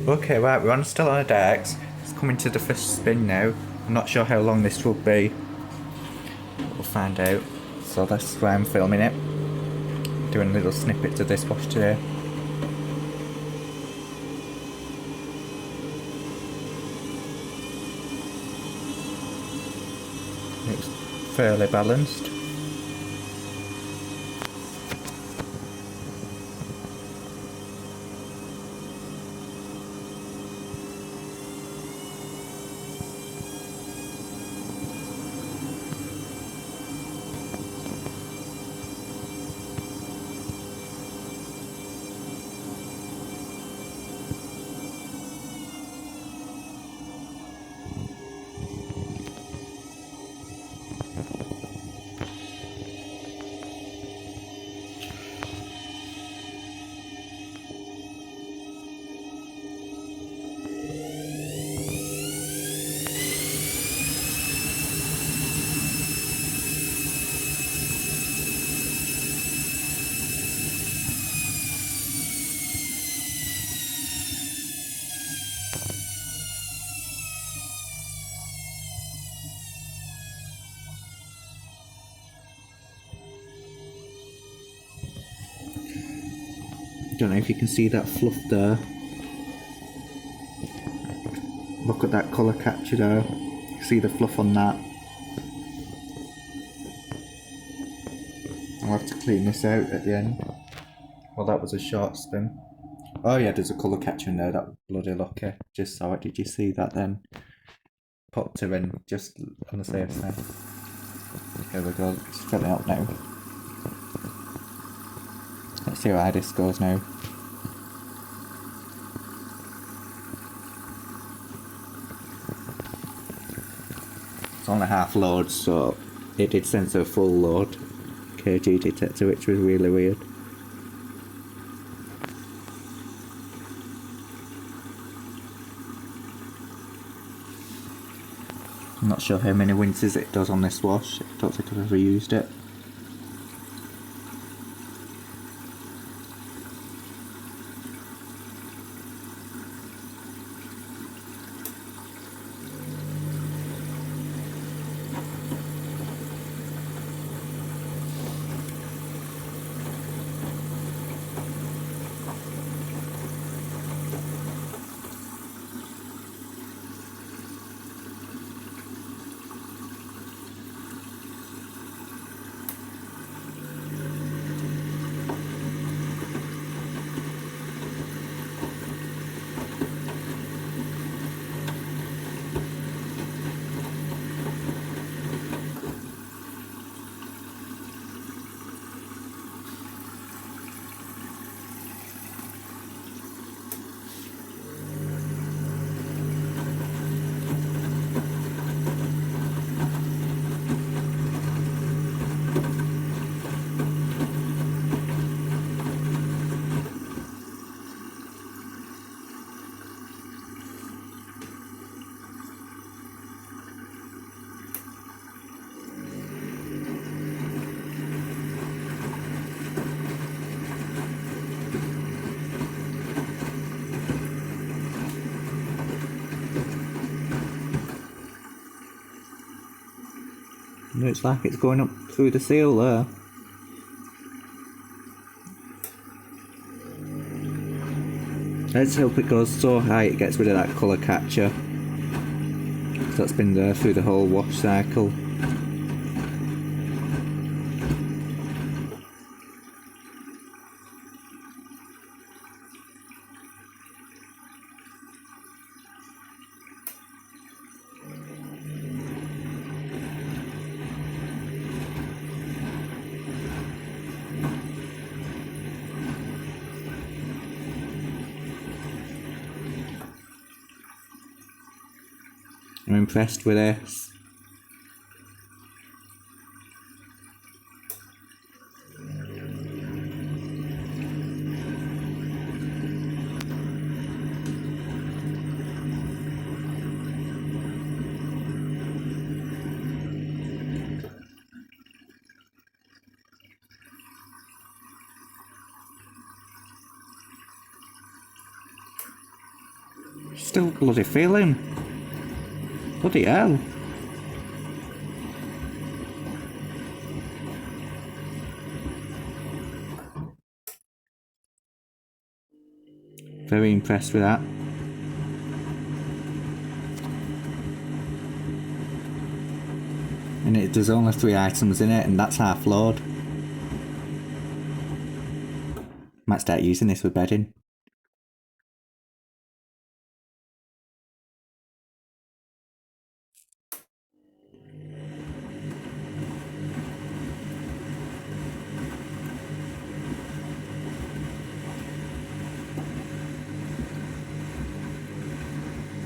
Okay, right, still on a decks. It's coming to the first spin now. I'm not sure how long this will be. We'll find out. So that's why I'm filming it. Doing little snippets of this wash today. It's fairly balanced. Don't know if you can see that fluff there. Look at that colour capture there. See the fluff on that. I'll have to clean this out at the end. Well, that was a short spin. Oh yeah, there's a colour catcher in there. That was bloody lucky. Just saw it. Did you see that then? Popped her in just on the safe side. Here we go. It's filling up now. Let's see how this goes now. It's on a half load, so it did sense a full load kg detector, which was really weird. I'm not sure how many winters it does on this wash. I don't think I've ever used it. Looks like it's going up through the seal there. Let's hope it goes so high it gets rid of that colour catcher. So that's been there through the whole wash cycle. I'm impressed with this. Still bloody feeling. Bloody hell. Very impressed with that. And there's only 3 items in it, and that's half load. Might start using this with bedding.